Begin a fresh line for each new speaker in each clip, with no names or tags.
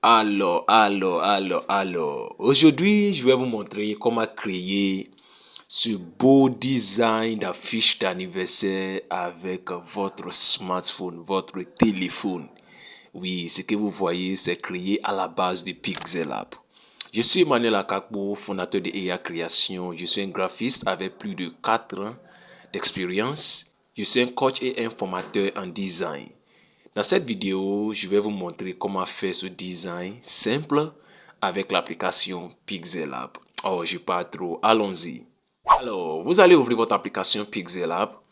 Alors. Aujourd'hui, je vais vous montrer comment créer ce beau design d'affiche d'anniversaire avec votre smartphone, votre téléphone. Oui, ce que vous voyez, c'est créé à la base de Pixel App. Je suis Emmanuel Akakpo, fondateur de EA Création. Je suis un graphiste avec plus de 4 ans d'expérience. Je suis un coach et un formateur en design. Dans cette vidéo, je vais vous montrer comment faire ce design simple avec l'application Pixel App. Oh, je parle trop, allons-y. Alors, vous allez ouvrir votre application Pixel App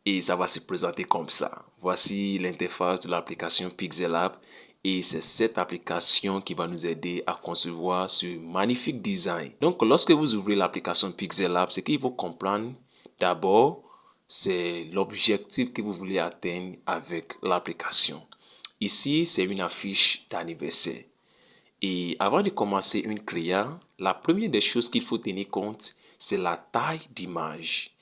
et ça va se présenter comme ça. Voici l'interface de l'application Pixel App et c'est cette application qui va nous aider à concevoir ce magnifique design. Donc, lorsque vous ouvrez l'application Pixel App, ce qu'il faut comprendre d'abord, c'est l'objectif que vous voulez atteindre avec l'application. Ici, c'est une affiche d'anniversaire. Et avant de commencer une créa, la première des choses qu'il faut tenir compte, c'est la taille d'image.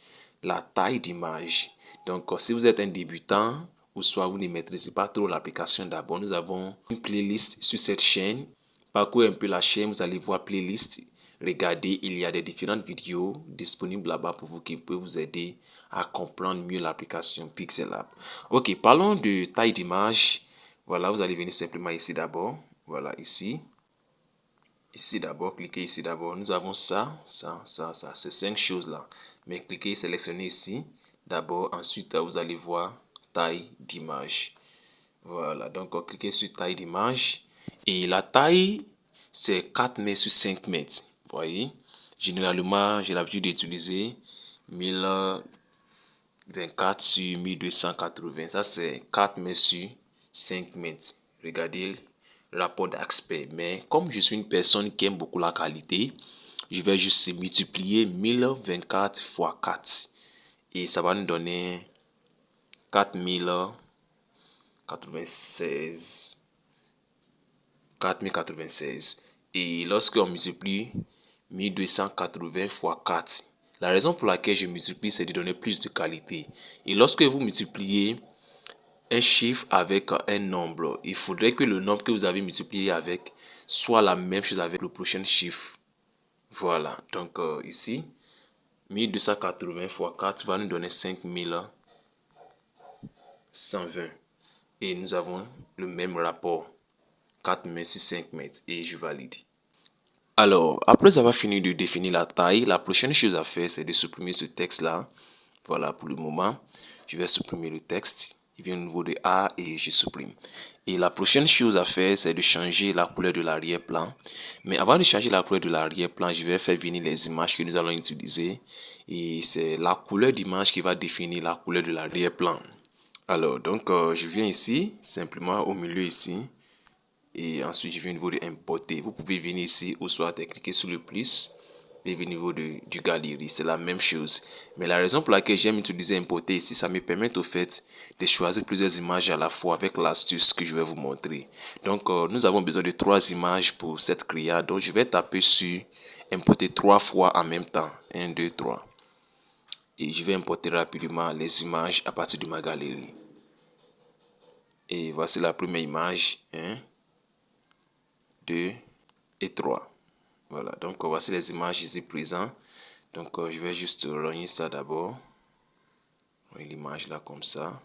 La taille d'image. Donc, si vous êtes un débutant, ou soit vous ne maîtrisez pas trop l'application d'abord, nous avons une playlist sur cette chaîne. Parcourez un peu la chaîne, vous allez voir playlist. Regardez, il y a des différentes vidéos disponibles là-bas pour vous qui peuvent vous aider à comprendre mieux l'application Pixel App. Ok, parlons de taille d'image. Voilà, vous allez venir simplement ici d'abord. Voilà, ici. Ici d'abord, cliquez ici d'abord. Nous avons ça. Ces 5 choses-là. Mais cliquez, sélectionnez ici. D'abord, ensuite, vous allez voir taille d'image. Voilà, donc cliquez sur taille d'image. Et la taille, c'est 4 mètres sur 5 mètres. Vous voyez, généralement, j'ai l'habitude d'utiliser 1024 sur 1280. Ça, c'est 4 mètres sur 5 mètres. Regardez le rapport d'aspect. Mais comme je suis une personne qui aime beaucoup la qualité, je vais juste multiplier 1024 fois 4. Et ça va nous donner 4096. 4096. Et lorsqu'on multiplie 1280 fois 4, la raison pour laquelle je multiplie, c'est de donner plus de qualité. Et lorsque vous multipliez un chiffre avec un nombre, il faudrait que le nombre que vous avez multiplié avec soit la même chose avec le prochain chiffre. Voilà, donc ici, 1280 fois 4 va nous donner 5120. Et nous avons le même rapport. 4 mètres sur 5 mètres et je valide. Alors, après avoir fini de définir la taille, la prochaine chose à faire, c'est de supprimer ce texte-là. Voilà, pour le moment, je vais supprimer le texte. Il vient au niveau de A et je supprime. Et la prochaine chose à faire, c'est de changer la couleur de l'arrière-plan. Mais avant de changer la couleur de l'arrière-plan, je vais faire venir les images que nous allons utiliser. Et c'est la couleur d'image qui va définir la couleur de l'arrière-plan. Alors, donc, je viens ici, simplement au milieu ici. Et ensuite, je viens au niveau de importer. Vous pouvez venir ici ou soit cliquer sur le plus et venir au niveau du galerie. C'est la même chose. Mais la raison pour laquelle j'aime utiliser importer ici, ça me permet au fait de choisir plusieurs images à la fois avec l'astuce que je vais vous montrer. Donc, nous avons besoin de 3 images pour cette créa. Donc, je vais taper sur importer 3 fois en même temps. 1, 2, 3. Et je vais importer rapidement les images à partir de ma galerie. Et voici la première image. 1, 2 et 3. Voilà, donc voici les images ici présentes. Donc je vais juste rogner ça d'abord. L'image là comme ça.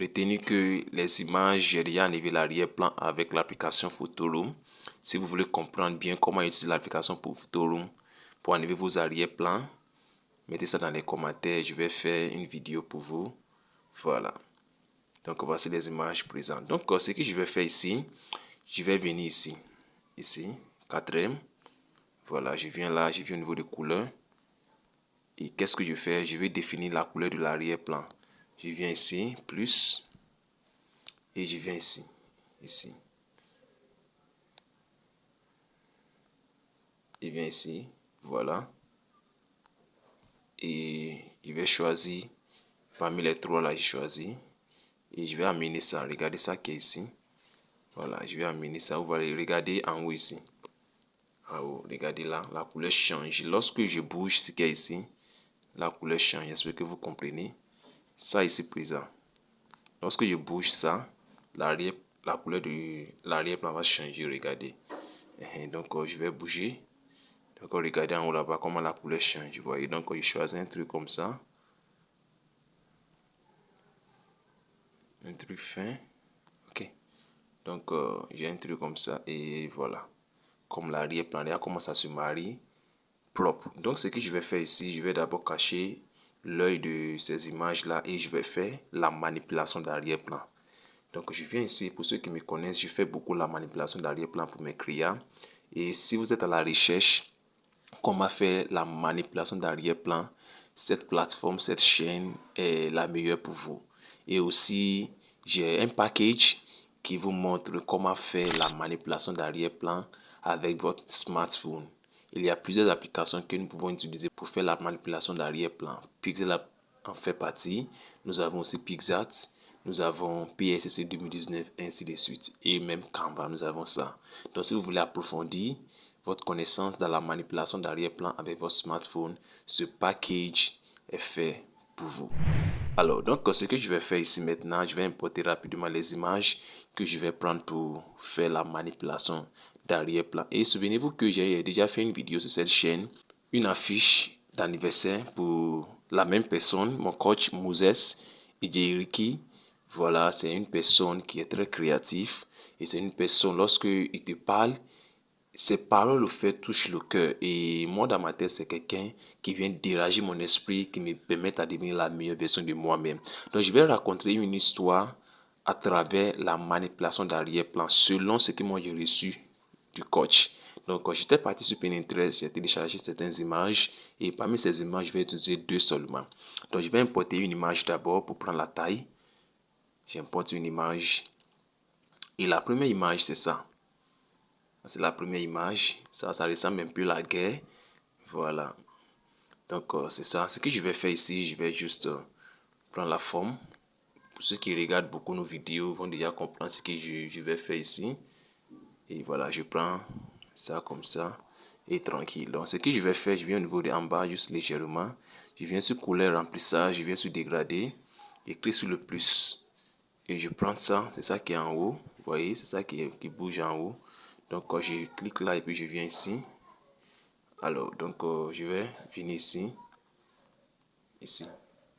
Retenez que les images, j'ai déjà enlevé l'arrière-plan avec l'application Photoroom. Si vous voulez comprendre bien comment utiliser l'application pour Photoroom pour enlever vos arrière-plans, mettez ça dans les commentaires. Je vais faire une vidéo pour vous. Voilà. Donc voici les images présentes. Donc ce que je vais faire ici, je vais venir ici. Ici, 4e. Voilà, je viens là, je viens au niveau de couleur. Et qu'est-ce que je fais? Je vais définir la couleur de l'arrière-plan. Je viens ici, plus. Et je viens ici. Ici. Je viens ici. Voilà. Et je vais choisir. Parmi les 3 là, j'ai choisi. Et je vais amener ça. Regardez ça qui est ici. Voilà, je vais amener ça. Vous allez regarder en haut ici. En haut, regardez là, la couleur change. Lorsque je bouge ce qui est ici, la couleur change. J'espère que vous comprenez. Ça ici présent. Lorsque je bouge ça, la couleur de l'arrière-plan va changer, regardez. Donc je vais bouger. Donc regardez en haut là-bas comment la couleur change, vous voyez. Donc je choisis un truc comme ça. Un truc fin. Ok. Donc j'ai un truc comme ça et voilà. Comme l'arrière-plan, là comment ça se marie. Propre. Donc ce que je vais faire ici, je vais d'abord cacher l'œil de ces images là et je vais faire la manipulation d'arrière-plan. Donc je viens ici, pour ceux qui me connaissent, je fais beaucoup la manipulation d'arrière-plan pour mes clients. Et si vous êtes à la recherche comment faire la manipulation d'arrière-plan, cette plateforme, cette chaîne est la meilleure pour vous. Et aussi, j'ai un package qui vous montre comment faire la manipulation d'arrière-plan avec votre smartphone. Il y a plusieurs applications que nous pouvons utiliser pour faire la manipulation d'arrière-plan. Pixel en fait partie. Nous avons aussi PixArt, nous avons PSC 2019, ainsi de suite. Et même Canva, nous avons ça. Donc si vous voulez approfondir votre connaissance dans la manipulation d'arrière-plan avec votre smartphone, ce package est fait pour vous. Alors, donc, ce que je vais faire ici maintenant, je vais importer rapidement les images que je vais prendre pour faire la manipulation d'arrière-plan. Et souvenez-vous que j'ai déjà fait une vidéo sur cette chaîne, une affiche d'anniversaire pour la même personne, mon coach Moses Idjeriki. Voilà, c'est une personne qui est très créative et c'est une personne, lorsque il te parle, ces paroles, le fait, touchent le cœur. Et moi, dans ma tête, c'est quelqu'un qui vient déranger mon esprit, qui me permet de devenir la meilleure version de moi-même. Donc, je vais raconter une histoire à travers la manipulation d'arrière-plan, selon ce que moi j'ai reçu du coach. Donc, quand j'étais parti sur Pinterest, j'ai téléchargé certaines images. Et parmi ces images, je vais utiliser deux seulement. Donc, je vais importer une image d'abord pour prendre la taille. J'importe une image. Et la première image, c'est ça. C'est la première image. Ça ressemble un peu à la guerre. Voilà. Donc, c'est ça. Ce que je vais faire ici, je vais juste prendre la forme. Pour ceux qui regardent beaucoup nos vidéos, vont déjà comprendre ce que je vais faire ici. Et voilà, je prends ça comme ça. Et tranquille. Donc, ce que je vais faire, je viens au niveau de en bas, juste légèrement. Je viens sur couleur remplissage, je viens sur dégradé. J'écris sur le plus. Et je prends ça, c'est ça qui est en haut. Vous voyez, c'est ça qui bouge en haut. Donc, quand je clique là et puis je viens ici. Alors, donc, je vais venir ici. Ici.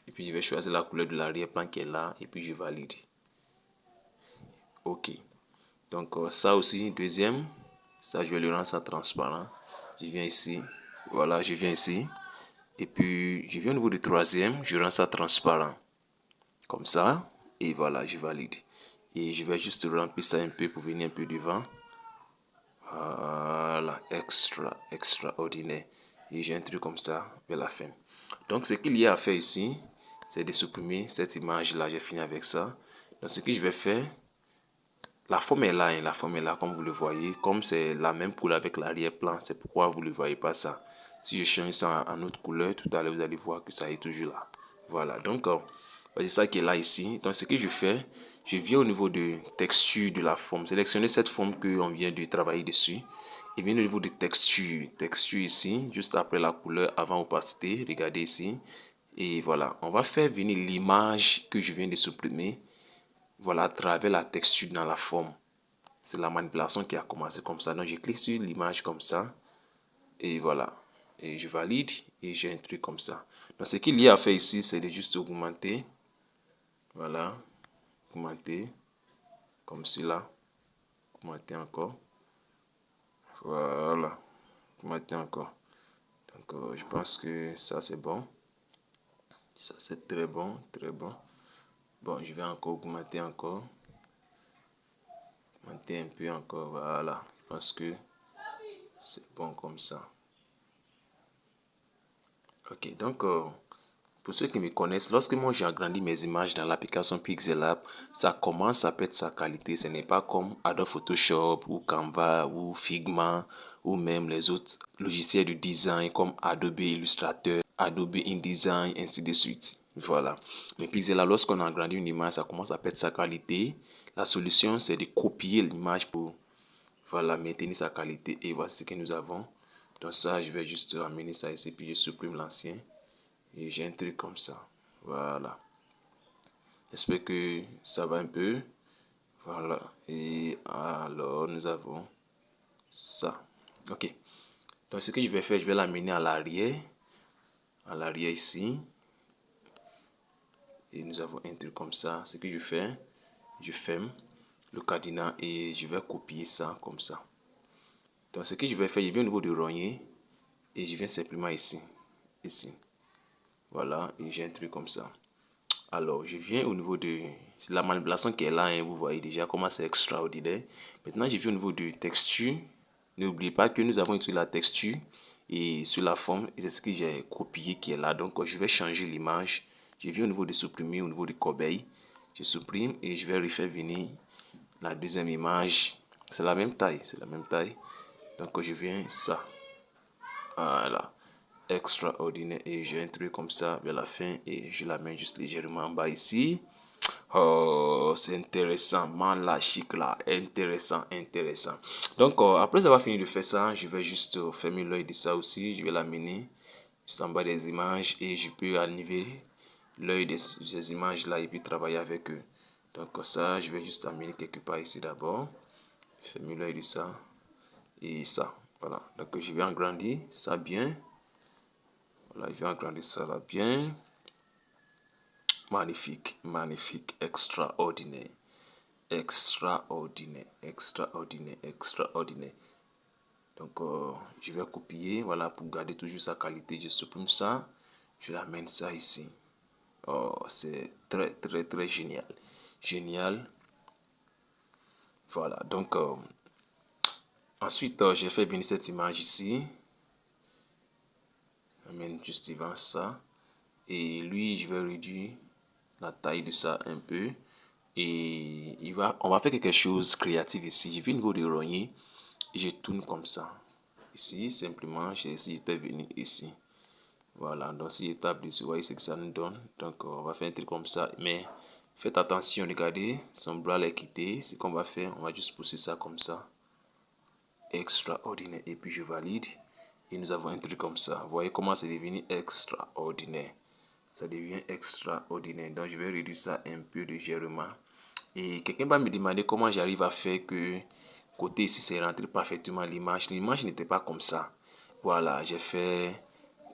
Et puis, je vais choisir la couleur de l'arrière-plan qui est là. Et puis, je valide. OK. Donc, ça aussi, deuxième. Ça, je vais le rendre ça transparent. Je viens ici. Voilà, je viens ici. Et puis, je viens au niveau du troisième. Je rends ça transparent. Comme ça. Et voilà, je valide. Et je vais juste remplir ça un peu pour venir un peu devant. Voilà, extraordinaire. Et j'ai un truc comme ça vers la fin. Donc, ce qu'il y a à faire ici, c'est de supprimer cette image-là. J'ai fini avec ça. Donc, ce que je vais faire, la forme est là, hein, la forme est là, comme vous le voyez. Comme c'est la même couleur avec l'arrière-plan, c'est pourquoi vous ne voyez pas ça. Si je change ça en autre couleur, tout à l'heure, vous allez voir que ça est toujours là. Voilà, donc, c'est ça qui est là ici. Donc, ce que je fais, je viens au niveau de texture de la forme. Sélectionnez cette forme qu'on vient de travailler dessus. Et viens au niveau de texture. Texture ici, juste après la couleur, avant opacité. Regardez ici. Et voilà, on va faire venir l'image que je viens de supprimer. Voilà, à travers la texture dans la forme. C'est la manipulation qui a commencé comme ça. Donc, je clique sur l'image comme ça. Et voilà. Et je valide. Et j'ai un truc comme ça. Donc, ce qu'il y a à faire ici, c'est de juste augmenter. Voilà. Augmenter. Comme cela. Augmenter encore. Voilà. Augmenter encore. Donc, je pense que ça, c'est bon. Ça, c'est très bon. Très bon. Bon, je vais encore augmenter encore. Augmenter un peu encore. Voilà. Je pense que c'est bon comme ça. Ok, donc pour ceux qui me connaissent, lorsque moi j'ai agrandi mes images dans l'application Pixel ça commence à perdre sa qualité. Ce n'est pas comme Adobe Photoshop ou Canva ou Figma ou même les autres logiciels de design comme Adobe Illustrator, Adobe InDesign, ainsi de suite. Voilà. Mais Pixel lorsqu'on a agrandi une image, ça commence à perdre sa qualité. La solution, c'est de copier l'image pour voilà, maintenir sa qualité. Et voici ce que nous avons. Donc ça, je vais juste amener ça ici, puis je supprime l'ancien. Et j'ai un truc comme ça. Voilà. J'espère que ça va un peu. Voilà. Et alors, nous avons ça. Ok. Donc, ce que je vais faire, je vais l'amener à l'arrière. À l'arrière ici. Et nous avons un truc comme ça. Ce que je fais, je ferme le cadenas et je vais copier ça comme ça. Donc, ce que je vais faire, je viens au niveau de rogner et je viens simplement ici. Ici. Voilà. Et j'ai un truc comme ça. Alors, je viens au niveau de la manipulation qui est là, hein, vous voyez déjà comment c'est extraordinaire. Maintenant, je viens au niveau de texture. N'oubliez pas que nous avons utilisé la texture et sur la forme, et c'est ce que j'ai copié qui est là. Donc, je vais changer l'image. Je viens au niveau de supprimer, au niveau de corbeille. Je supprime et je vais refaire venir la deuxième image. C'est la même taille, c'est la même taille. Donc, je viens ça. Voilà. Extraordinaire. Et j'ai un truc comme ça vers la fin et je la mets juste légèrement en bas ici. Oh, c'est intéressant, man, la chic là, intéressant, intéressant. Donc, après avoir fini de faire ça, je vais juste fermer l'œil de ça aussi. Je vais l'amener juste en bas des images et je peux enlever l'œil des images là et puis travailler avec eux. Donc, ça, je vais juste amener quelque part ici d'abord. Fermer l'œil de ça et ça. Voilà. Donc, je vais agrandir ça bien. Voilà, je vais agrandir ça là bien. Magnifique, magnifique, extraordinaire. Extraordinaire, extraordinaire, extraordinaire. Donc, je vais copier, voilà, pour garder toujours sa qualité. Je supprime ça, je l'amène ça ici. Oh, c'est très, très, très génial. Génial. Voilà, donc, ensuite, j'ai fait venir cette image ici. J'amène juste devant ça. Et lui, je vais réduire la taille de ça un peu. Et on va faire quelque chose de créatif ici. Je vais au niveau de rogner et je tourne comme ça. Ici, simplement, si j'étais venu ici. Voilà, donc si je tape dessus, vous voyez ce que ça nous donne. Donc, on va faire un truc comme ça. Mais faites attention, regardez, son bras est quitté. Ce qu'on va faire, on va juste pousser ça comme ça. Extraordinaire. Et puis, je valide. Et nous avons un truc comme ça. Vous voyez comment c'est devenu extraordinaire. Ça devient extraordinaire. Donc, je vais réduire ça un peu légèrement. Et quelqu'un va me demander comment j'arrive à faire que côté ici, c'est rentré parfaitement l'image. L'image n'était pas comme ça. Voilà, j'ai fait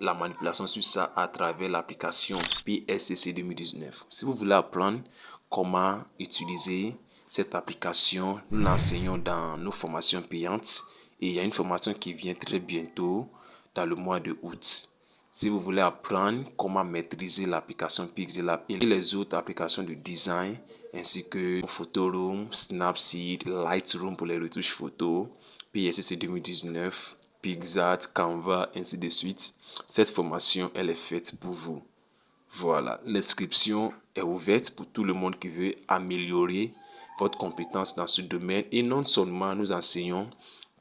la manipulation sur ça à travers l'application PSCC 2019. Si vous voulez apprendre comment utiliser cette application, nous l'enseignons dans nos formations payantes. Et il y a une formation qui vient très bientôt dans le mois de août. Si vous voulez apprendre comment maîtriser l'application Pixelab et les autres applications de design, ainsi que Photoroom, Snapseed, Lightroom pour les retouches photos, PSCC 2019, Pixart, Canva, ainsi de suite, cette formation, elle est faite pour vous. Voilà, l'inscription est ouverte pour tout le monde qui veut améliorer votre compétence dans ce domaine. Et non seulement nous enseignons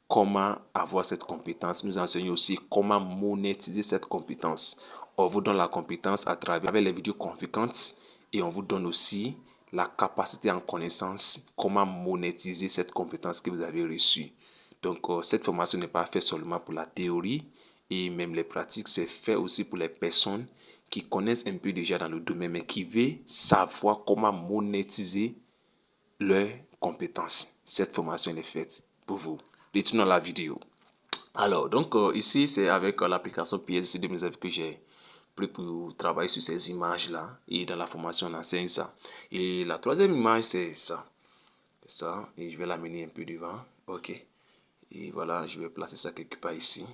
comment avoir cette compétence, nous enseignons aussi comment monétiser cette compétence. On vous donne la compétence à travers les vidéos conséquentes et on vous donne aussi la capacité en connaissance, comment monétiser cette compétence que vous avez reçue. Donc, cette formation n'est pas faite seulement pour la théorie et même les pratiques, c'est fait aussi pour les personnes qui connaissent un peu déjà dans le domaine, mais qui veulent savoir comment monétiser leurs compétences. Cette formation est faite pour vous. Retournons à la vidéo. Alors, donc ici, c'est avec l'application PSC 2019 que j'ai pris pour travailler sur ces images-là. Et dans la formation, on enseigne ça. Et la troisième image, c'est ça. C'est ça. Et je vais l'amener un peu devant. OK. Et voilà, je vais placer ça quelque part ici.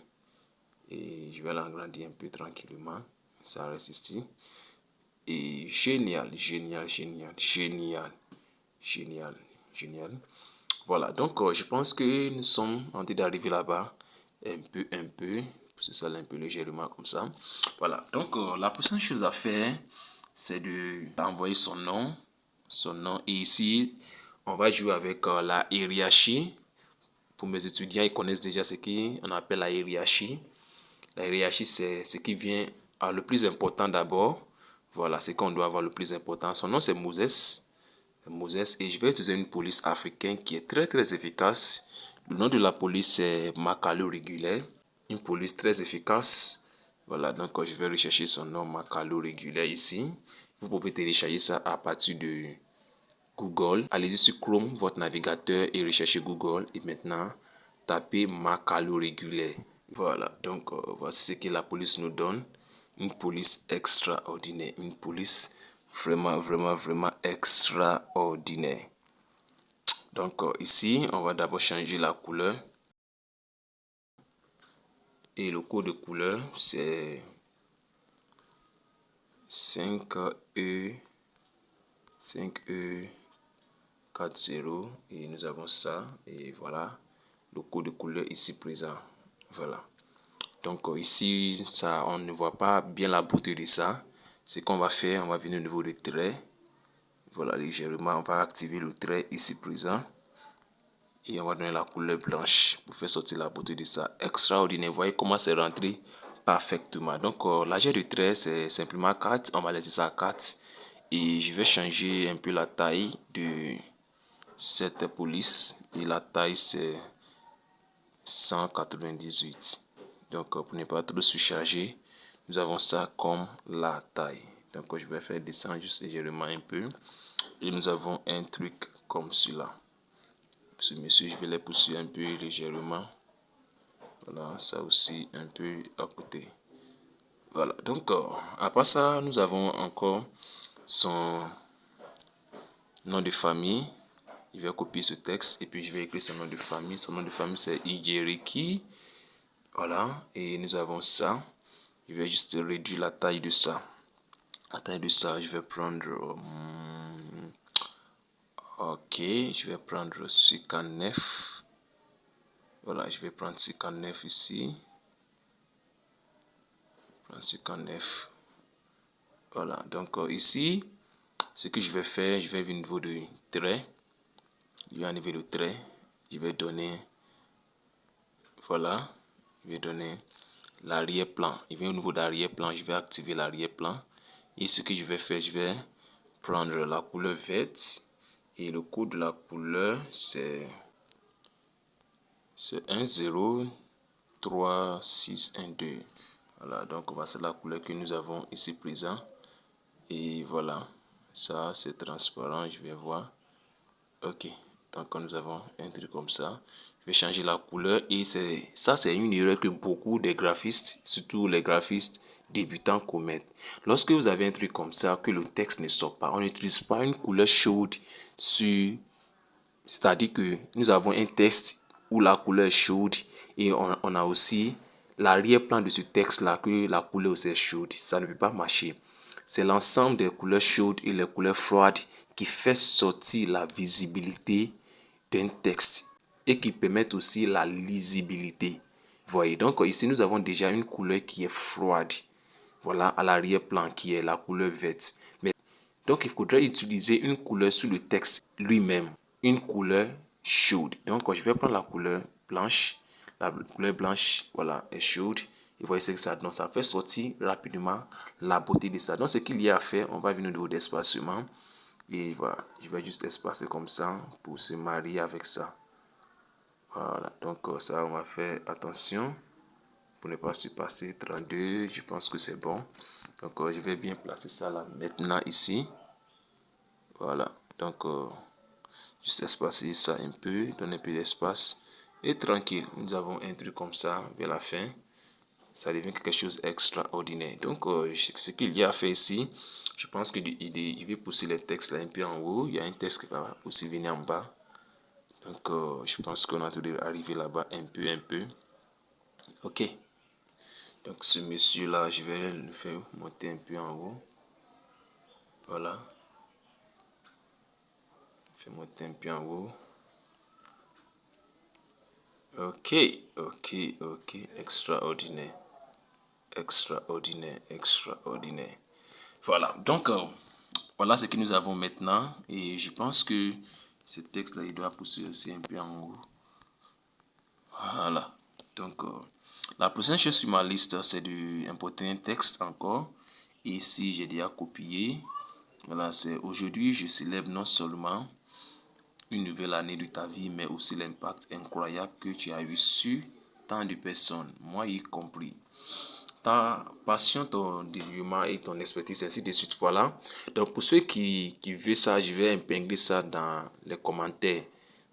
Et je vais l'agrandir un peu tranquillement. Ça reste ici. Et génial, génial, génial, génial, génial, génial. Voilà, donc je pense que nous sommes en train d'arriver là-bas. Un peu. C'est ça un peu légèrement comme ça. Voilà, donc la prochaine chose à faire, c'est de envoyer son nom. Son nom. Et ici, on va jouer avec la hiérarchie. Pour mes étudiants, ils connaissent déjà ce qu'on appelle la hiérarchie. La hiérarchie, c'est ce qui vient à le plus important d'abord. Voilà, c'est qu'on doit avoir le plus important. Son nom, c'est Moses. Moses. Et je vais utiliser une police africaine qui est très, très efficace. Le nom de la police, c'est Macalo Régulier. Une police très efficace. Voilà, donc je vais rechercher son nom Macalo Régulier ici. Vous pouvez télécharger ça à partir de Google. Allez-y sur Chrome, votre navigateur, et recherchez Google. Et maintenant, tapez Macalo régulier. Voilà, donc voici ce que la police nous donne. Une police extraordinaire. Une police vraiment extraordinaire. Donc ici, on va d'abord changer la couleur. Et le code de couleur, c'est 5E 40. Et nous avons ça. Et voilà, le code de couleur ici présent. Voilà. Donc ici, ça, on ne voit pas bien la beauté de ça. Ce qu'on va faire, on va venir au niveau du trait. Voilà, légèrement, on va activer le trait ici présent. Et on va donner la couleur blanche pour faire sortir la beauté de ça. Extraordinaire. Vous voyez comment c'est rentré parfaitement. Donc, l'âge de trait, c'est simplement 4. On va laisser ça à 4. Et je vais changer un peu la taille de cette police. Et la taille, c'est 198. Donc, pour ne pas trop surcharger, nous avons ça comme la taille. Donc, je vais faire descendre juste légèrement un peu. Et nous avons un truc comme cela. Ce monsieur, je vais les pousser un peu légèrement. Voilà, ça aussi un peu à côté. Voilà, donc après ça, nous avons encore son nom de famille. Je vais copier ce texte et puis je vais écrire son nom de famille. Son nom de famille, c'est Ijeriki. Voilà, et nous avons ça. Je vais juste réduire la taille de ça. La taille de ça, je vais prendre... ok, je vais prendre 59. Voilà, je vais prendre 59 ici. 59. Voilà, donc ici, ce que je vais faire, je vais venir au niveau de trait. Je vais enlever le trait. Je vais donner, voilà, je vais donner l'arrière-plan. Il vient au niveau d'arrière-plan, je vais activer l'arrière-plan. Et ce que je vais faire, je vais prendre la couleur verte. Et le code de la couleur, c'est 103612. Voilà, donc voici la couleur que nous avons ici présent. Et voilà, ça c'est transparent, je vais voir. Ok, donc nous avons un truc comme ça. Je vais changer la couleur et c'est une erreur que beaucoup de graphistes, surtout les graphistes débutants, commettent. Lorsque vous avez un truc comme ça, que le texte ne sort pas, on n'utilise pas une couleur chaude sur... C'est-à-dire que nous avons un texte où la couleur est chaude et on a aussi l'arrière-plan de ce texte-là que la couleur aussi est chaude. Ça ne peut pas marcher. C'est l'ensemble des couleurs chaudes et les couleurs froides qui fait sortir la visibilité d'un texte et qui permettent aussi la lisibilité. Voyez, donc ici nous avons déjà une couleur qui est froide. Voilà, à l'arrière-plan qui est la couleur verte. Mais donc, il faudrait utiliser une couleur sur le texte lui-même, une couleur chaude. Donc, je vais prendre la couleur blanche. La couleur blanche, voilà, est chaude. Et voyez ce que ça donne. Ça fait sortir rapidement la beauté de ça. Donc, ce qu'il y a à faire, on va venir au niveau d'espacement. Et voilà, je vais juste espacer comme ça pour se marier avec ça. Voilà, donc ça, on va faire attention pour ne pas surpasser 32. Je pense que c'est bon. Donc, je vais bien placer ça là maintenant ici. Voilà, donc juste espacer ça un peu, donner un peu d'espace et tranquille. Nous avons un truc comme ça vers la fin. Ça devient quelque chose d'extraordinaire. Donc, ce qu'il y a à faire ici, je pense qu'il va pousser les textes là un peu en haut. Il y a un texte qui va aussi venir en bas. Donc, je pense qu'on a tout arrivé là-bas un peu. Ok. Donc, ce monsieur-là, je vais le faire monter un peu en haut. Voilà. Fais monter un peu en haut. Ok. Extraordinaire. Voilà. Donc, voilà ce que nous avons maintenant. Et je pense que ce texte-là, il doit pousser aussi un peu en haut. Voilà. Donc, la prochaine chose sur ma liste, c'est d'importer un texte encore. Et ici, j'ai déjà copié. Voilà, c'est aujourd'hui, je célèbre non seulement une nouvelle année de ta vie, mais aussi l'impact incroyable que tu as eu sur tant de personnes, moi y compris. ta passion, ton dévouement et ton expertise, ainsi de suite. Voilà. Donc, pour ceux qui veulent ça, je vais épingler ça dans les commentaires.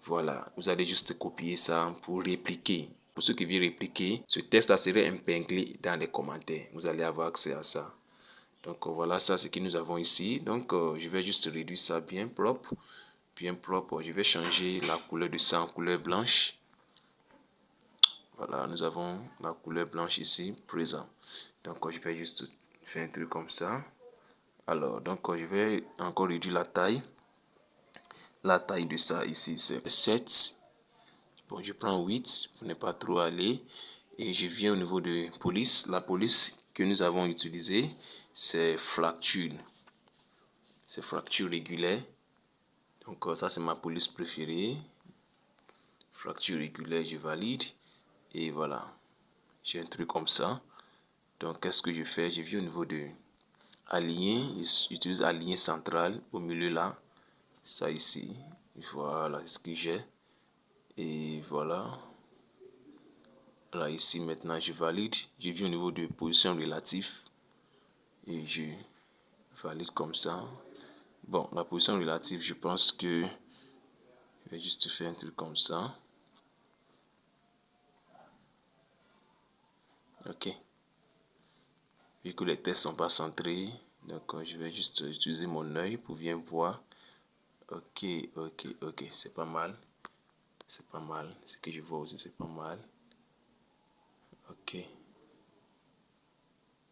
Voilà. Vous allez juste copier ça pour répliquer. Pour ceux qui veulent répliquer, ce texte-là serait épinglé dans les commentaires. Vous allez avoir accès à ça. Donc, voilà, ça, c'est ce que nous avons ici. Donc, je vais juste réduire ça bien propre. Bien propre. Je vais changer la couleur de ça en couleur blanche. Voilà, nous avons la couleur blanche ici, présent. Donc, je vais juste faire un truc comme ça. Alors, donc, je vais encore réduire la taille. La taille de ça ici, c'est 7. Bon, je prends 8 pour ne pas trop aller. Et je viens au niveau de police. La police que nous avons utilisée, c'est fracture. C'est fracture régulière. Donc, ça, c'est ma police préférée. Fracture régulière, je valide. Et voilà. J'ai un truc comme ça. Donc, qu'est-ce que je fais? Je viens au niveau de aligner. J'utilise aligner central au milieu là. Ça ici. Voilà ce que j'ai. Et voilà. Là, ici, maintenant, je valide. Je viens au niveau de position relative. Et je valide comme ça. Bon, la position relative, je pense que je vais juste faire un truc comme ça. Ok. Vu que les tests sont pas centrés, donc je vais juste utiliser mon œil pour bien voir. Ok, ok, c'est pas mal. C'est pas mal. Ce que je vois aussi, c'est pas mal. Ok.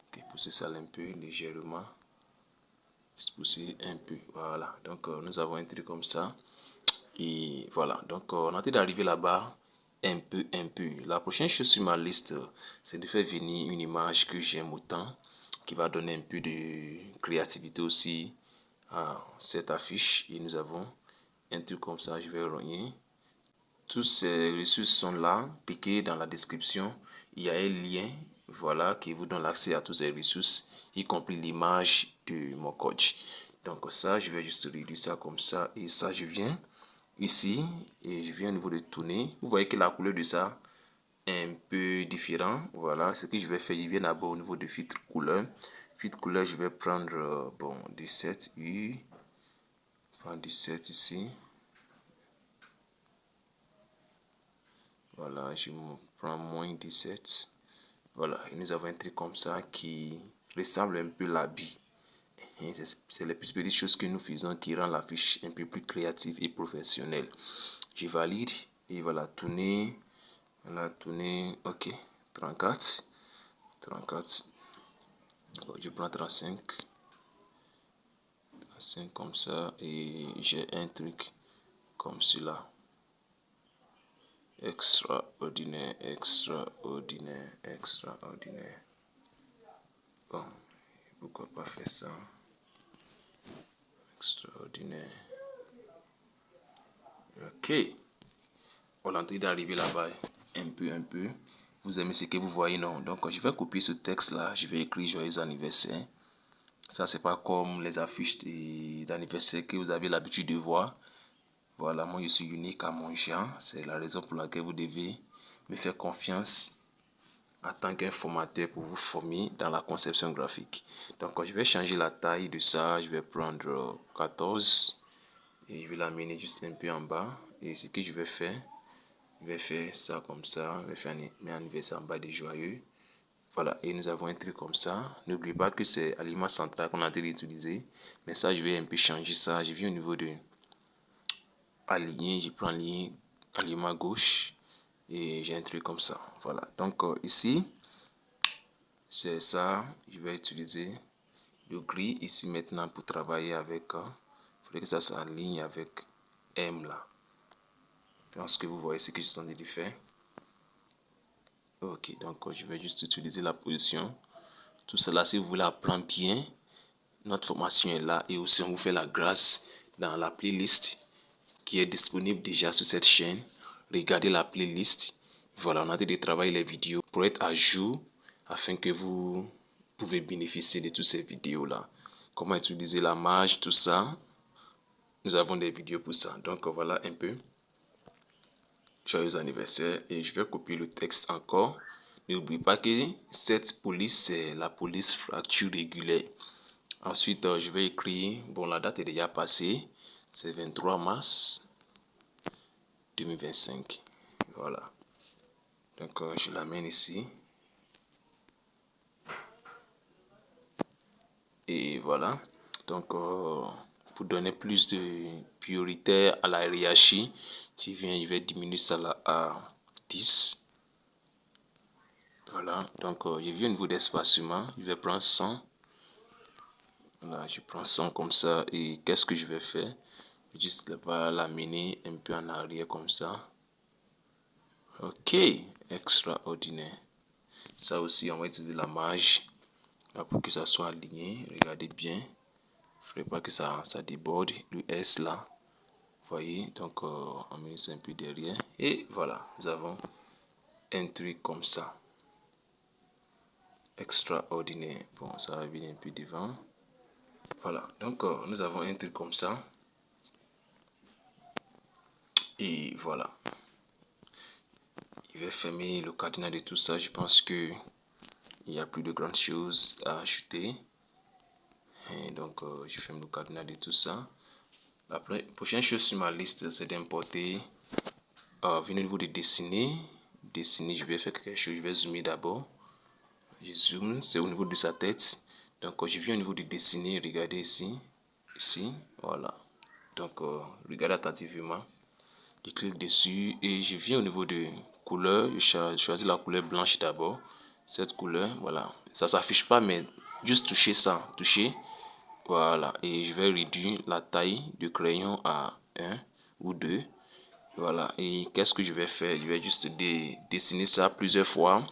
Ok, pousser ça un peu légèrement. Juste pousser un peu. Voilà. Donc, nous avons un truc comme ça. Et voilà. Donc, on a d'arriver là-bas un peu, un peu. La prochaine chose sur ma liste, c'est de faire venir une image que j'aime autant, qui va donner un peu de créativité aussi à cette affiche. Et nous avons un truc comme ça. Je vais rogner. Tous ces ressources sont là, piquées dans la description. Il y a un lien, voilà, qui vous donne l'accès à toutes ces ressources, y compris l'image de mon coach. Donc ça, je vais juste réduire ça comme ça. Et ça, je viens ici et je viens au niveau de tourner. Vous voyez que la couleur de ça est un peu différent. Voilà, ce que je vais faire, je viens d'abord au niveau de filtre couleur. Filtre couleur, je vais prendre, bon, 17U. Prends 17 ici. Voilà, je prends moins 17. Voilà, et nous avons un truc comme ça qui ressemble un peu à l'habit. C'est les petites choses que nous faisons qui rend la fiche un peu plus créative et professionnelle. Je valide et voilà, tourner. Voilà, tourner. Ok, 34. 34. Bon, je prends 35. 35 comme ça et j'ai un truc comme cela. Extraordinaire, extraordinaire, extraordinaire. Bon, pourquoi pas faire ça? Extraordinaire. Ok. On est en train d'arriver là-bas. Un peu, un peu. Vous aimez ce que vous voyez, non? Donc, je vais copier ce texte-là. Je vais écrire joyeux anniversaire. Ça, c'est pas comme les affiches d'anniversaire que vous avez l'habitude de voir. Voilà, moi, je suis unique à mon genre. C'est la raison pour laquelle vous devez me faire confiance en tant qu'un formateur pour vous former dans la conception graphique. Donc, je vais changer la taille de ça. Je vais prendre 14 et je vais l'amener juste un peu en bas. Et ce que je vais faire, je vais faire ça comme ça. Je vais faire mes anniversaires en bas des joyeux. Voilà, et nous avons un truc comme ça. N'oubliez pas que c'est aliment central qu'on a d'utiliser. Mais ça, je vais un peu changer ça. Je viens au niveau de aligner. Je prends aliment gauche. Et j'ai un truc comme ça. Voilà, donc ici, c'est ça. Je vais utiliser le gris ici maintenant pour travailler avec. Il faudrait que ça s'aligne avec M là. Je pense que vous voyez ce que je suis en train de faire. Ok, donc je vais juste utiliser la position. Tout cela, si vous voulez apprendre bien, notre formation est là et aussi on vous fait la grâce dans la playlist qui est disponible déjà sur cette chaîne. Regardez la playlist. Voilà, on a de travailler les vidéos pour être à jour afin que vous pouvez bénéficier de toutes ces vidéos-là. Comment utiliser la marge, tout ça. Nous avons des vidéos pour ça. Donc voilà un peu. Joyeux anniversaire et je vais copier le texte encore. N'oubliez pas que cette police, c'est la police fracture régulaire. Ensuite, je vais écrire, bon, la date est déjà passée, c'est 23 mars 2025. Voilà. Donc, je l'amène ici. Et voilà. Donc, pour donner plus de priorité à la hiérarchie, je vais diminuer ça là à 10. Voilà. Donc, je viens au niveau d'espacement. Je vais prendre 100. Voilà, je prends 100 comme ça. Et qu'est-ce que je vais faire? Juste l'amener un peu en arrière comme ça. Ok, extraordinaire. Ça aussi, on va utiliser la marge là pour que ça soit aligné. Regardez bien. Il ne faudrait pas que ça déborde. Le S là. Vous voyez, donc on met ça un peu derrière. Et voilà, nous avons un truc comme ça. Extraordinaire. Bon, ça va venir un peu devant. Voilà, donc nous avons un truc comme ça. Et voilà. Je vais fermer le cadenas de tout ça. Je pense que il n'y a plus de grandes choses à ajouter. Et donc, je ferme le cadenas de tout ça. La prochaine chose sur ma liste, c'est d'importer. Venez au niveau de dessiner. Dessiner, je vais faire quelque chose. Je vais zoomer d'abord. Je zoome, c'est au niveau de sa tête. Donc, je viens au niveau de dessiner. Regardez ici. Ici, voilà. Donc, regardez attentivement. Je clique dessus et je viens au niveau de couleur. Je choisis la couleur blanche d'abord. Cette couleur, voilà. Ça s'affiche pas, mais juste toucher ça. Toucher. Voilà. Et je vais réduire la taille du crayon à 1 ou 2. Voilà. Et qu'est-ce que je vais faire? Je vais juste dessiner ça plusieurs fois.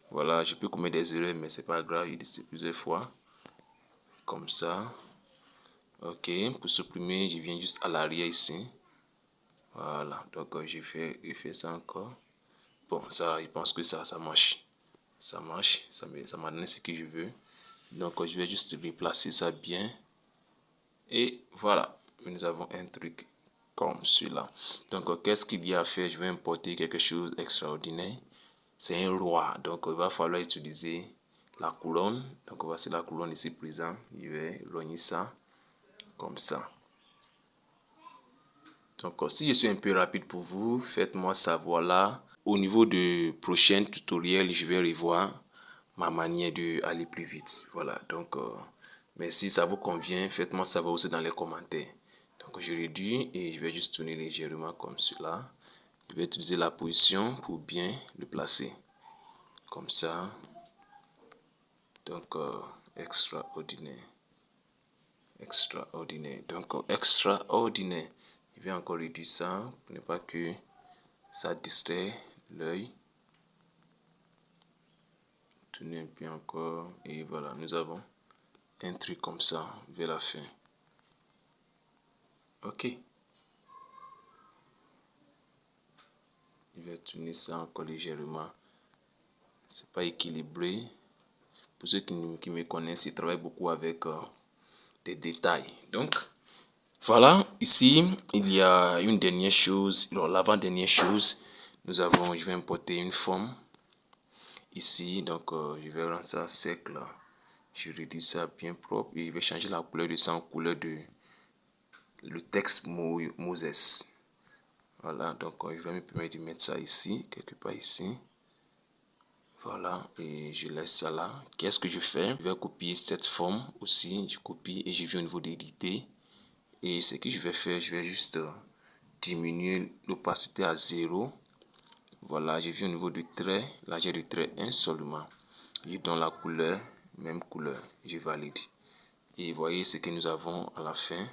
Voilà. Je peux commettre des erreurs, mais c'est pas grave. Je dessine plusieurs fois. Comme ça. Ok. Pour supprimer, je viens juste à l'arrière ici. Voilà. Donc, je fais ça encore. Bon, ça, je pense que ça marche. Ça marche. Ça m'a donné ce que je veux. Donc, je vais juste replacer ça bien. Et voilà. Nous avons un truc comme celui-là. Donc, qu'est-ce qu'il y a à faire? Je vais importer quelque chose d'extraordinaire. C'est un roi. Donc, il va falloir utiliser la colonne. Donc, voici la colonne ici présente. Je vais rogner ça comme ça. Donc, si je suis un peu rapide pour vous, faites-moi savoir là. Au niveau de prochain tutoriel, je vais revoir ma manière d'aller plus vite. Voilà, donc, mais si ça vous convient, faites-moi savoir aussi dans les commentaires. Donc, je réduis et je vais juste tourner légèrement comme cela. Je vais utiliser la position pour bien le placer. Comme ça. Donc, extraordinaire. Extraordinaire. Donc, extraordinaire. Je vais encore réduire ça pour ne pas que ça distrait l'œil. Tourner un peu encore. Et voilà, nous avons un truc comme ça vers la fin. Ok. Je vais tourner ça encore légèrement. C'est pas équilibré. Pour ceux qui me connaissent, ils travaillent beaucoup avec des détails. Donc, voilà, ici, il y a une dernière chose, l'avant-dernière chose, je vais importer une forme ici, donc je vais rendre ça sec là, je réduis ça bien propre et je vais changer la couleur de ça en couleur de le texte Moses. Voilà, donc je vais me permettre de mettre ça ici, quelque part ici. Voilà, et je laisse ça là. Qu'est-ce que je fais? Je vais copier cette forme aussi, je copie et je viens au niveau d'éditer. Et ce que je vais faire, je vais juste diminuer l'opacité à 0. Voilà, j'ai vu au niveau du trait. Là, j'ai le trait 1 seulement. Je donne la couleur, même couleur. Je valide. Et voyez ce que nous avons à la fin.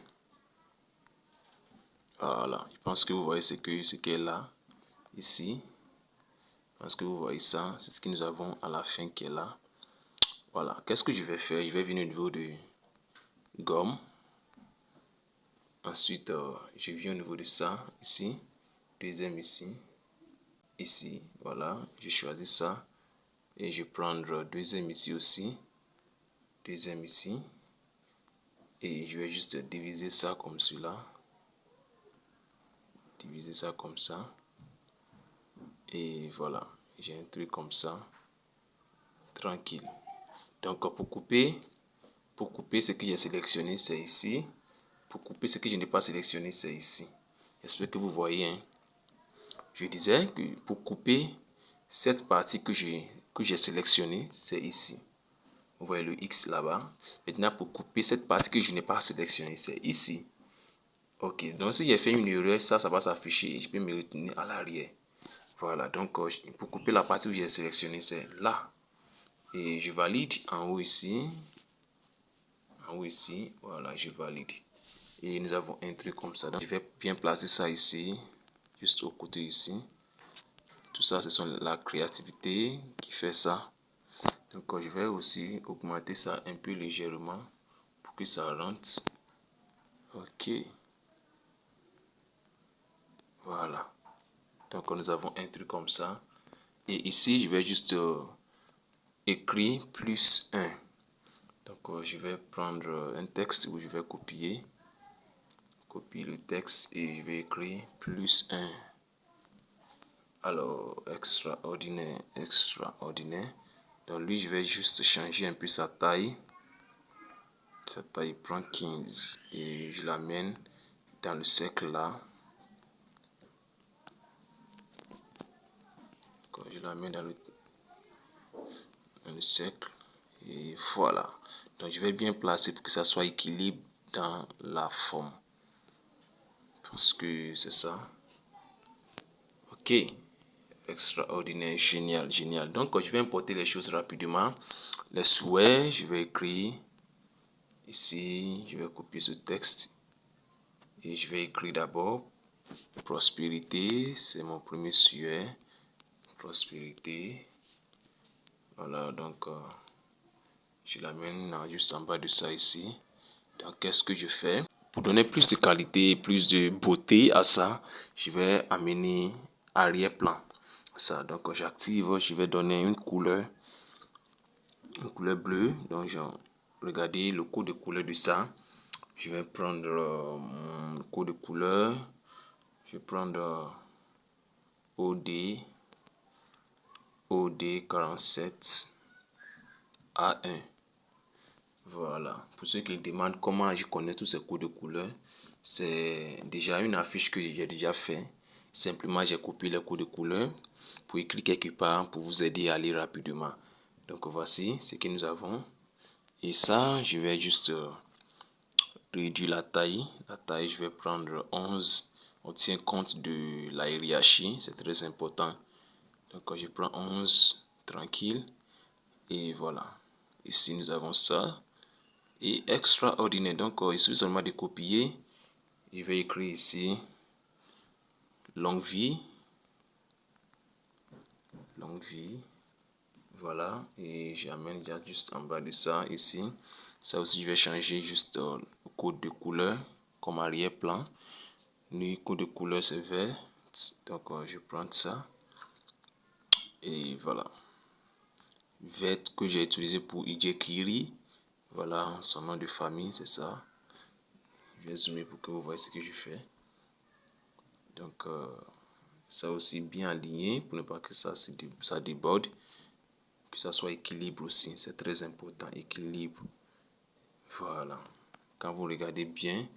Voilà, je pense que vous voyez ce qui est là, ici. Je pense que vous voyez ça. C'est ce que nous avons à la fin qui est là. Voilà, qu'est-ce que je vais faire? Je vais venir au niveau de gomme. Ensuite, je viens au niveau de ça, ici. Deuxième ici. Ici, voilà, je choisis ça. Et je vais prendre deuxième ici aussi. Deuxième ici. Et je vais juste diviser ça comme cela. Diviser ça comme ça. Et voilà, j'ai un truc comme ça. tranquille. Donc pour couper ce que j'ai sélectionné, c'est ici. Pour couper ce que je n'ai pas sélectionné, c'est ici. J'espère que vous voyez. Hein. Je disais que pour couper cette partie que j'ai sélectionnée, c'est ici. Vous voyez le X là-bas. Maintenant, pour couper cette partie que je n'ai pas sélectionnée, c'est ici. Ok, donc si j'ai fait une erreur, ça va s'afficher et je peux me retourner à l'arrière. Voilà, donc pour couper la partie que j'ai sélectionnée, c'est là. Et je valide en haut ici. En haut ici, voilà, je valide. Et nous avons un truc comme ça. Donc, je vais bien placer ça ici, juste au côté ici. Tout ça, ce sont la créativité qui fait ça. Donc, je vais aussi augmenter ça un peu légèrement pour que ça rentre. Ok. Voilà. Donc, nous avons un truc comme ça. Et ici, je vais juste écrire plus 1. Donc, je vais prendre un texte où je vais copier le texte et je vais écrire plus 1. Alors, extraordinaire, extraordinaire. Donc, lui, je vais juste changer un peu sa taille. Sa taille prend 15 et je l'amène dans le cercle là. Quand je l'amène dans le cercle et voilà. Donc, je vais bien placer pour que ça soit équilibre dans la forme. Parce que c'est ça. Ok. Extraordinaire, génial, génial. Donc, je vais importer les choses rapidement. Les souhaits, je vais écrire ici. Je vais copier ce texte. Et je vais écrire d'abord prospérité. C'est mon premier souhait. Prospérité. Voilà, donc, je l'amène juste en bas de ça ici. Donc, qu'est-ce que je fais? Pour donner plus de qualité, plus de beauté à ça, je vais amener arrière-plan. Ça, donc j'active, je vais donner une couleur bleue. Donc, regardez le code de couleur de ça. Je vais prendre mon code de couleur. Je vais prendre OD 47 A1. Voilà. Pour ceux qui demandent comment je connais tous ces codes de couleur, c'est déjà une affiche que j'ai déjà fait. Simplement, j'ai copié les codes de couleur pour écrire quelque part pour vous aider à lire rapidement. Donc, voici ce que nous avons. Et ça, je vais juste réduire la taille. La taille, je vais prendre 11. On tient compte de la hiérarchie, c'est très important. Donc, je prends 11, tranquille. Et voilà. Ici, nous avons ça. Et extraordinaire. Donc, il suffit seulement de copier. Je vais écrire ici longue vie. Longue vie. Voilà. Et j'amène juste en bas de ça ici. Ça aussi, je vais changer juste le code de couleur comme arrière-plan. Le code de couleur, c'est vert. Donc, je prends ça. Et voilà. Vert que j'ai utilisé pour Ijekiri. Voilà, son nom de famille, c'est ça. Je vais zoomer pour que vous voyez ce que je fais. Donc, ça aussi bien aligné pour ne pas que ça déborde. Que ça soit équilibre aussi, c'est très important, équilibre. Voilà. Quand vous regardez bien,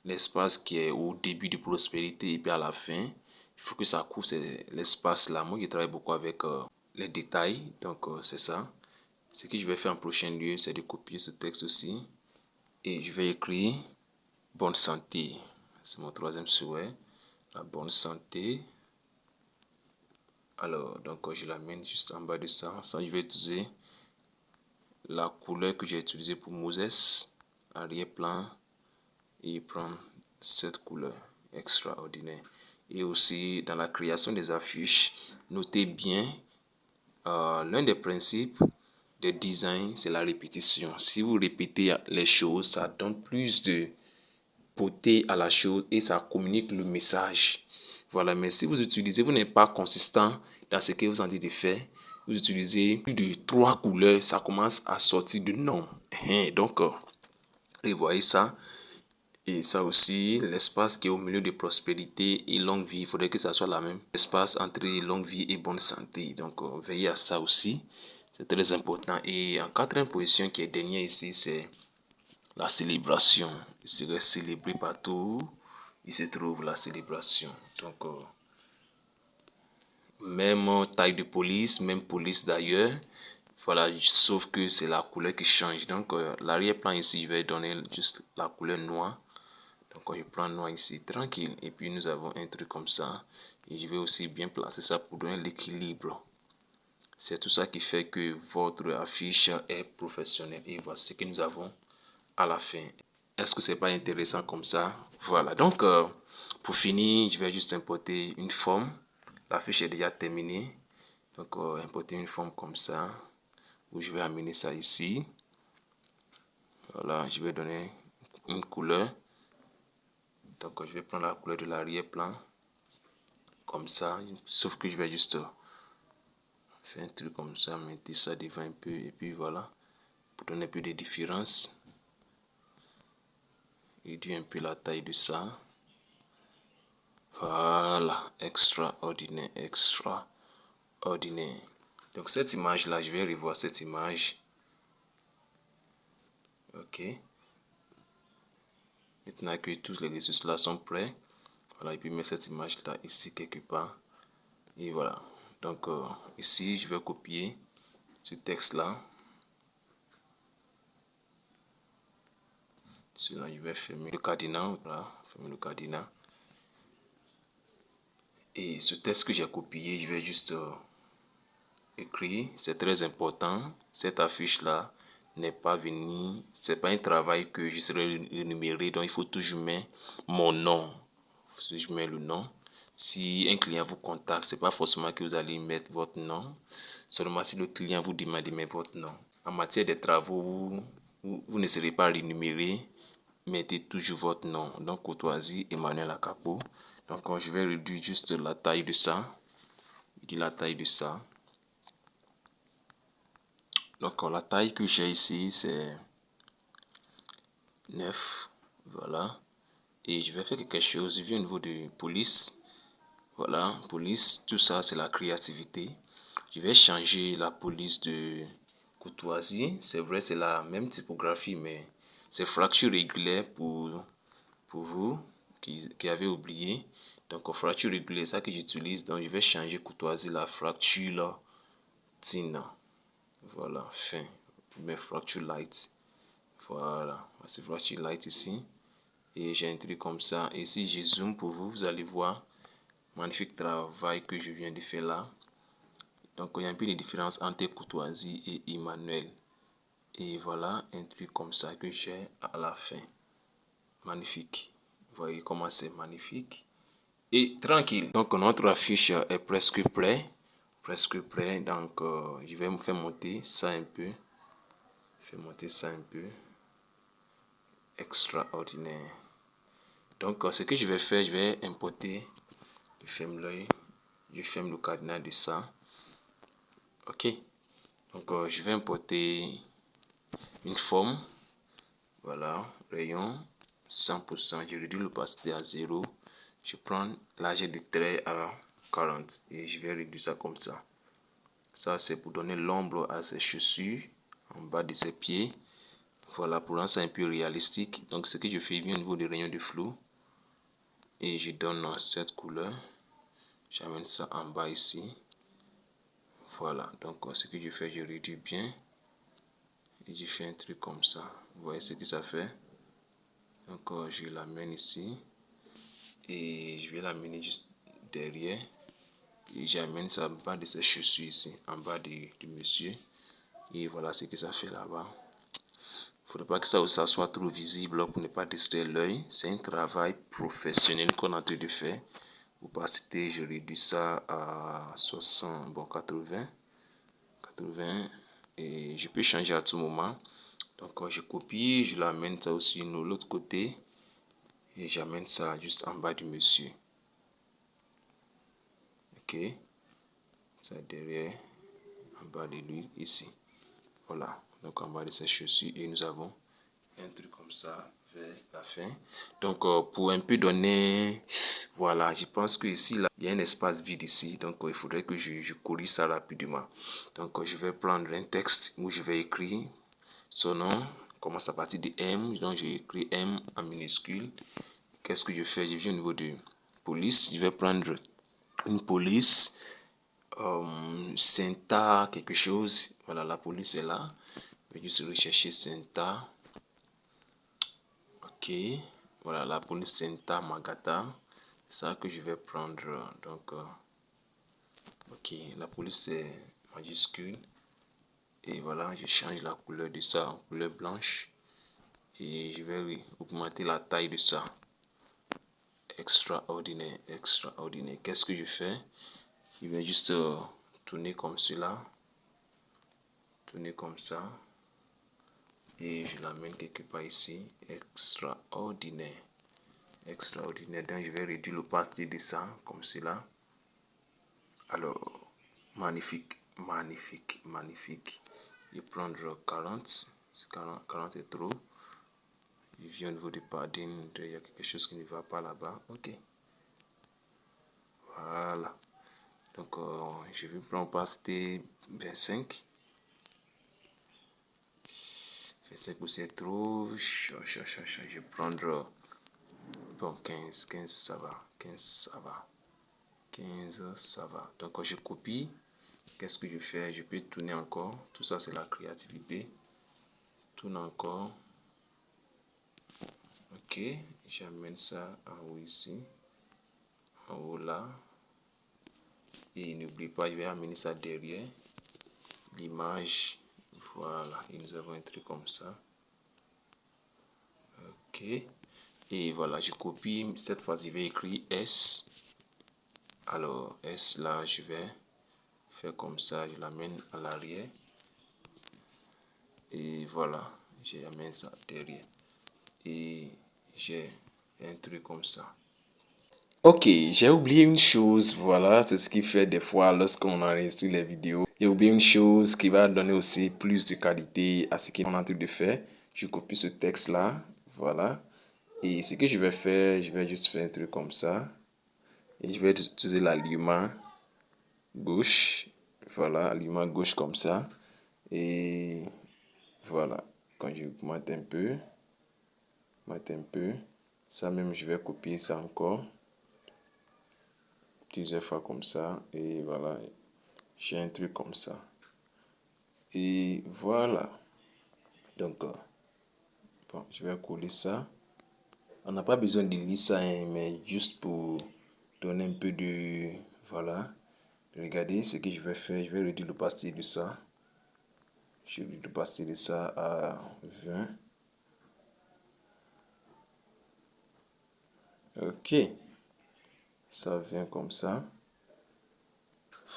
l'espace qui est au début de prospérité et puis à la fin, il faut que ça couvre l'espace là. Moi, je travaille beaucoup avec les détails, donc c'est ça. Ce que je vais faire en prochain lieu, c'est de copier ce texte aussi. Et je vais écrire bonne santé. C'est mon troisième souhait. La bonne santé. Alors, donc je l'amène juste en bas de ça. Ça, je vais utiliser la couleur que j'ai utilisée pour Moses. Arrière-plan. Et prendre cette couleur extraordinaire. Et aussi, dans la création des affiches, notez bien, l'un des principes de design, c'est la répétition. Si vous répétez les choses, ça donne plus de beauté à la chose et ça communique le message. Voilà, mais si vous n'êtes pas consistant dans ce que vous en dites de faire, vous utilisez plus de 3 couleurs, ça commence à sortir de nom. Donc, vous voyez ça. Et ça aussi, l'espace qui est au milieu de prospérité et longue vie, il faudrait que ça soit la même espace entre longue vie et bonne santé. Donc, veillez à ça aussi. C'est très important. Et en quatrième position, qui est dernière ici, c'est la célébration. Il serait célébré partout. Il se trouve la célébration. Donc, même taille de police, même police d'ailleurs. Voilà, sauf que c'est la couleur qui change. Donc, l'arrière-plan ici, je vais donner juste la couleur noire. Donc, je prends noir ici, tranquille. Et puis, nous avons un truc comme ça. Et je vais aussi bien placer ça pour donner l'équilibre. C'est tout ça qui fait que votre affiche est professionnelle. Et voici ce que nous avons à la fin. Est-ce que c'est pas intéressant comme ça? Voilà. Donc, pour finir, je vais juste importer une forme. L'affiche est déjà terminée. Donc, importer une forme comme ça. Où je vais amener ça ici. Voilà. Je vais donner une couleur. Donc, je vais prendre la couleur de l'arrière-plan. Comme ça. Sauf que je vais juste faire un truc comme ça. Mettre ça devant un peu. Et puis voilà. Pour donner un peu de différence. Réduire un peu la taille de ça. Voilà. Extraordinaire. Extraordinaire. Donc cette image là, je vais revoir cette image. Ok. Maintenant que tous les ressources là sont prêts. Voilà. Et puis mettre cette image là ici quelque part. Et voilà. Donc ici, je vais copier ce texte là. Celui-là, je vais fermer le cadenas. Voilà. Fermer le cadenas. Et ce texte que j'ai copié, je vais juste écrire. C'est très important. Cette affiche là n'est pas venue. C'est pas un travail que je serai énuméré. Donc il faut toujours mettre mon nom. Je mets le nom. Si un client vous contacte, c'est pas forcément que vous allez mettre votre nom. Seulement si le client vous demande de mettre votre nom. En matière de travaux, vous ne serez pas rémunéré. Mettez toujours votre nom. Donc, Courtoisie, Emmanuel Akapo. Donc, je vais réduire juste la taille de ça. La taille de ça. Donc, la taille que j'ai ici, c'est 9. Voilà. Et je vais faire quelque chose. Je vais au niveau de police. Voilà, police, tout ça, c'est la créativité. Je vais changer la police de Courtoisie. C'est vrai, c'est la même typographie, mais c'est fracture régulière pour vous qui avez oublié. Donc, fracture régulière, ça que j'utilise. Donc, je vais changer Courtoisie, la fracture là, Tina. Voilà, fin. Mais fracture light. Voilà, c'est fracture light ici. Et j'ai un truc comme ça. Et si je zoome pour vous, vous allez voir. Magnifique travail que je viens de faire là. Donc, il y a un peu de différence entre Courtoisie et Emmanuel. Et voilà un truc comme ça que j'ai à la fin. Magnifique. Vous voyez comment c'est magnifique. Et tranquille. Donc, notre affiche est presque prêt. Presque prêt. Donc, je vais me faire monter ça un peu. Faire monter ça un peu. Extraordinaire. Donc, ce que je vais faire, je vais importer. Je ferme l'œil. Je ferme le cadenas de ça. Ok. Donc, je vais importer une forme. Voilà. Rayon 100%. Je réduis l'opacité à 0. Je prends l'âge de trait à 40. Et je vais réduire ça comme ça. Ça, c'est pour donner l'ombre à ses chaussures. En bas de ses pieds. Voilà. Pour rendre ça un peu réalistique. Donc, ce que je fais, je viens au niveau des rayons de flou. Et je donne cette couleur. J'amène ça en bas ici. Voilà. Donc, ce que je fais, je réduis bien. Et je fais un truc comme ça. Vous voyez ce que ça fait? Donc, je l'amène ici. Et je vais l'amener juste derrière. Et j'amène ça en bas de ses chaussures ici. En bas du monsieur. Et voilà ce que ça fait là-bas. Il ne faudrait pas que ça soit trop visible pour ne pas distraire l'œil. C'est un travail professionnel qu'on a en train de faire. Opacité, je réduis ça à 60, bon 80. 80. Et je peux changer à tout moment. Donc, je copie, je l'amène ça aussi de l'autre côté. Et j'amène ça juste en bas du monsieur. Ok. Ça derrière, en bas de lui, ici. Voilà. Donc, en bas de ses chaussures. Et nous avons un truc comme ça vers la fin. Donc, pour un peu donner, Voilà, je pense que ici, là, il y a un espace vide ici. Donc, il faudrait que je corrige ça rapidement. Donc, je vais prendre un texte où je vais écrire son nom. Commence à partir de M. Donc, j'ai écrit M en minuscule. Qu'est-ce que je fais? Je viens au niveau de police. Je vais prendre une police. Senta quelque chose. Voilà, la police est là. Je vais juste rechercher Senta. Ok. Voilà, la police Senta Magata. C'est ça que je vais prendre. Donc, ok, la police est majuscule. Et voilà, je change la couleur de ça en couleur blanche. Et je vais augmenter la taille de ça. Extraordinaire, extraordinaire. Qu'est-ce que je fais? Je vais juste tourner comme cela. Tourner comme ça. Et je l'amène quelque part ici. Extraordinaire. Extraordinaire. Donc je vais réduire l'opacité de ça comme cela. Alors, magnifique, magnifique, magnifique. Je vais prendre 40. 40 est trop. Je viens au niveau du padding. Il y a quelque chose qui ne va pas là-bas. Ok. Voilà. Donc, je vais prendre opacité 25. 25 aussi est trop. Je vais prendre bon, 15. 15, ça va. 15, ça va. 15, ça va. Donc, je copie. Qu'est-ce que je fais? Je peux tourner encore. Tout ça, c'est la créativité. Tourne encore. Ok. J'amène ça en haut ici. En haut là. Et n'oublie pas, je vais amener ça derrière. L'image. Voilà. Et nous avons un truc comme ça. Ok. Et voilà, je copie. Cette fois, je vais écrire S. Alors, S là, je vais faire comme ça. Je l'amène à l'arrière. Et voilà, j'amène ça derrière. Et j'ai un truc comme ça. Ok, j'ai oublié une chose, voilà, c'est ce qui fait des fois lorsqu'on enregistre les vidéos. J'ai oublié une chose qui va donner aussi plus de qualité à ce qu'on est en train de faire. Je copie ce texte-là, voilà. Et ce que je vais faire, je vais juste faire un truc comme ça. Et je vais utiliser l'alignement gauche, voilà, alignement gauche comme ça. Et voilà, quand je augmente un peu, ça même je vais copier ça encore. Plusieurs fois comme ça et voilà, j'ai un truc comme ça et voilà. Donc bon, je vais coller ça. On n'a pas besoin de lire ça hein, mais juste pour donner un peu de voilà. Regardez ce que je vais faire. Je vais réduire l'opacité de ça. Je réduis l'opacité de ça à 20. Ok, ça vient comme ça.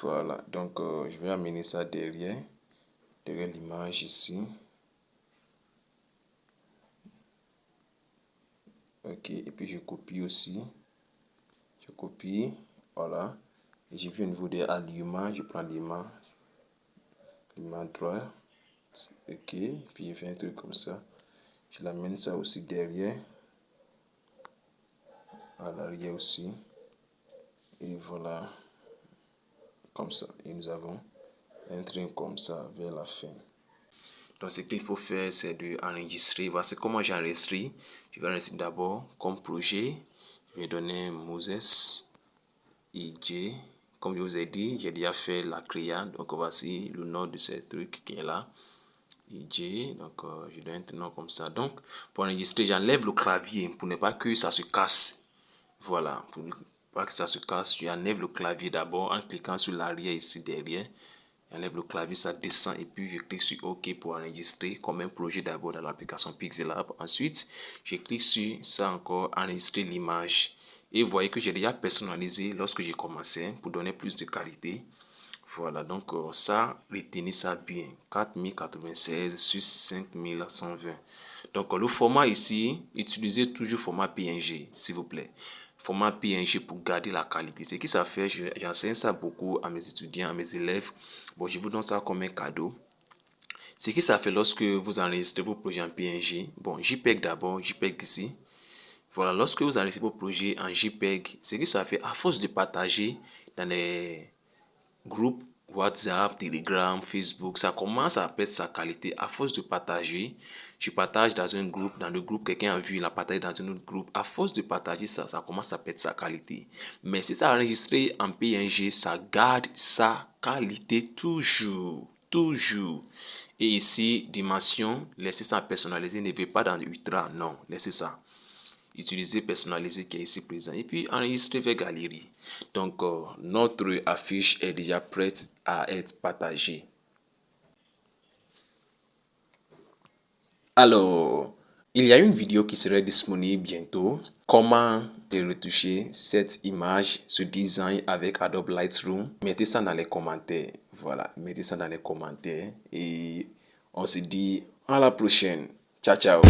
Voilà, donc je vais amener ça derrière l'image ici. Ok, et puis je copie aussi. Je copie, voilà. Et je viens au niveau des alignements, je prends l'alignement droit. Ok, puis je fais un truc comme ça. Je l'amène ça aussi derrière. À l'arrière aussi. Et voilà. Comme ça. Et nous avons un truc comme ça vers la fin. Donc ce qu'il faut faire, c'est de enregistrer. Voici comment j'ai enregistré. Je vais enregistrer d'abord comme projet. Je vais donner Moses IJ. Comme je vous ai dit, j'ai déjà fait la créa. Donc voici le nom de ce truc qui est là. IJ. Donc je donne un nom comme ça. Donc pour enregistrer, j'enlève le clavier pour ne pas que ça se casse. Voilà. Pour ne pas que ça se casse, j'enlève le clavier d'abord en cliquant sur l'arrière ici derrière. J'enlève le clavier, ça descend et puis je clique sur OK pour enregistrer comme un projet d'abord dans l'application Pixelab. Ensuite, je clique sur ça encore, enregistrer l'image. Et vous voyez que j'ai déjà personnalisé lorsque j'ai commencé pour donner plus de qualité. Voilà, donc ça, retenez ça bien. 4096 sur 5120. Donc le format ici, utilisez toujours format PNG, s'il vous plaît. Format PNG pour garder la qualité. Ce qui ça fait, j'enseigne ça beaucoup à mes étudiants, à mes élèves. Bon, je vous donne ça comme un cadeau. Ce qui ça fait lorsque vous enregistrez vos projets en PNG. Bon, JPEG d'abord, JPEG ici. Voilà, lorsque vous enregistrez vos projets en JPEG, ce que ça fait, à force de partager dans les groupes WhatsApp, Telegram, Facebook, ça commence à perdre sa qualité à force de partager. Je partage dans un groupe, dans le groupe, quelqu'un a vu, il a partagé dans un autre groupe. À force de partager ça, ça commence à perdre sa qualité. Mais si ça enregistré en PNG, ça garde sa qualité toujours, toujours. Et ici, dimension, laissez ça personnalisé, ne veut pas dans ultra, non, laissez ça. Utiliser personnalisé qui est ici présent et puis enregistrer vers galerie. Donc notre affiche est déjà prête à être partagée. Alors, il y a une vidéo qui serait disponible bientôt. Comment retoucher cette image, ce design avec Adobe Lightroom. Mettez ça dans les commentaires. Voilà, mettez ça dans les commentaires et on se dit à la prochaine. Ciao, ciao.